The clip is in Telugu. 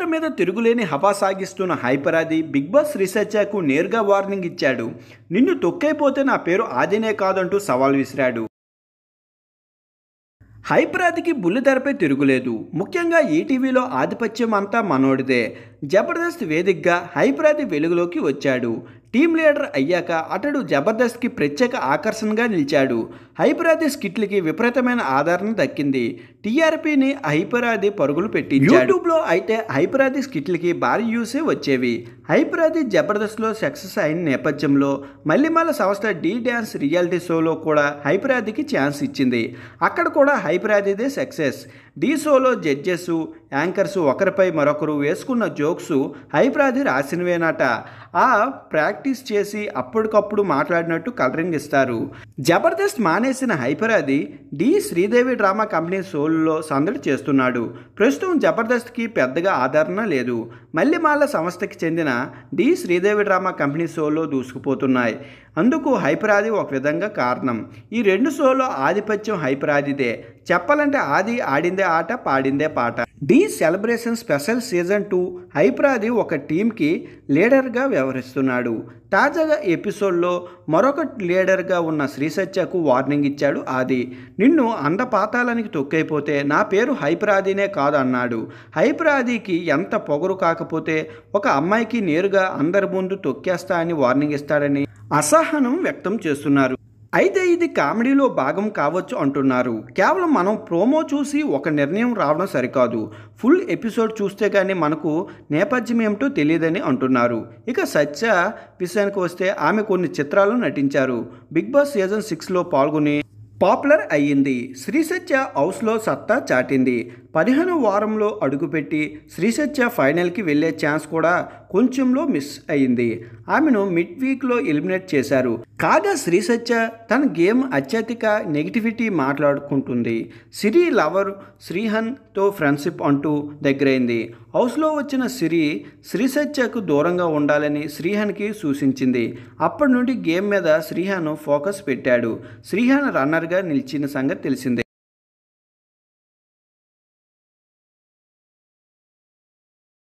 టీఆర్ మీద తిరుగులేని హవా సాగిస్తున్న హైపరాది బిగ్ బాస్ రీసెర్చర్కు నేరుగా వార్నింగ్ ఇచ్చాడు. నిన్ను తొక్కైపోతే నా పేరు ఆదినే కాదంటూ సవాల్ విసిరాడు. హైపరాదికి బుల్లితెరపై తిరుగులేదు. ముఖ్యంగా ఈటీవీలో ఆధిపత్యం అంతా మనోడిదే. జబర్దస్త్ వేదికగా హైపరాది వెలుగులోకి వచ్చాడు. టీం లీడర్ అయ్యాక అతడు జబర్దస్త్కి ప్రత్యేక ఆకర్షణగా నిలిచాడు. హైపరాది స్కిట్లకి విపరీతమైన ఆదరణ దక్కింది. టీఆర్పీని హైపరాది పరుగులు పెట్టించాడు. యూట్యూబ్లో అయితే హైపరాది స్కిట్లకి భారీ యూసే వచ్చేవి. హైపరాది జబర్దస్త్లో సక్సెస్ అయిన నేపథ్యంలో మల్లిమాల సంస్థ డి డ్యాన్స్ రియాలిటీ షోలో కూడా హైపరాదికి ఛాన్స్ ఇచ్చింది. అక్కడ కూడా హైపరాదిదే సక్సెస్. డి షోలో జడ్జెస్, యాంకర్స్ ఒకరిపై మరొకరు వేసుకున్న జోక్స్ హైపరాది రాసినవేనట. ఆ ప్రాక్టీస్ చేసి అప్పటికప్పుడు మాట్లాడినట్టు కలరింగ్ ఇస్తారు. జబర్దస్త్ మానేసిన హైపరాది డి శ్రీదేవి డ్రామా కంపెనీ షోల్లో సందడి చేస్తున్నాడు. ప్రస్తుతం జబర్దస్త్కి పెద్దగా ఆదరణ లేదు. మల్లిమాల సంస్థకి చెందిన డి శ్రీదేవి డ్రామా కంపెనీ షోలో దూసుకుపోతున్నాయి. అందుకు హైపరాది ఒక విధంగా కారణం. ఈ రెండు షోలో ఆధిపత్యం హైపరాదిదే. చెప్పాలంటే ఆది ఆడిందే ఆట, పాడిందే పాట. డి సెలబ్రేషన్ స్పెషల్ సీజన్ 2 హైపరాది ఒక టీంకి లీడర్గా వ్యవహరిస్తున్నాడు. తాజాగా ఎపిసోడ్లో మరొక లీడర్గా ఉన్న శ్రీసత్యకు వార్నింగ్ ఇచ్చాడు ఆది. నిన్ను అంధపాతాలనికి తొక్కైపోతే నా పేరు హైపరాదినే కాదు అన్నాడు. హైపరాదికి ఎంత పొగరు కాకపోతే ఒక అమ్మాయికి నేరుగా అందరి ముందు తొక్కేస్తా అని వార్నింగ్ ఇస్తాడని అసహనం వ్యక్తం చేస్తున్నారు. అయితే ఇది కామెడీలో భాగం కావచ్చు అంటున్నారు. కేవలం మనం ప్రోమో చూసి ఒక నిర్ణయం రావడం సరికాదు. ఫుల్ ఎపిసోడ్ చూస్తే కానీ మనకు నేపథ్యం ఏమిటో తెలియదని అంటున్నారు. ఇక సత్య విషయానికి వస్తే ఆమె కొన్ని చిత్రాల్లో నటించారు. బిగ్ బాస్ సీజన్ 6లో పాల్గొని పాపులర్ అయ్యింది. శ్రీసత్య హౌస్లో సత్తా చాటింది. 15వ వారంలో అడుగుపెట్టి శ్రీసత్య ఫైనల్కి వెళ్ళే ఛాన్స్ కూడా కొంచెంలో మిస్ అయింది. ఆమెను మిడ్ వీక్లో ఎలిమినేట్ చేశారు. కాగా శ్రీసత్య తన గేమ్ అత్యధిక నెగిటివిటీ మాట్లాడుకుంటుంది. సిరి లవర్ శ్రీహన్తో ఫ్రెండ్షిప్ అంటూ దగ్గరైంది. హౌస్లో వచ్చిన సిరి శ్రీసత్యకు దూరంగా ఉండాలని శ్రీహన్కి సూచించింది. అప్పటి నుండి గేమ్ మీద శ్రీహన్ ఫోకస్ పెట్టాడు. శ్రీహన్ రన్నర్గా నిలిచిన సంగతి తెలిసిందే.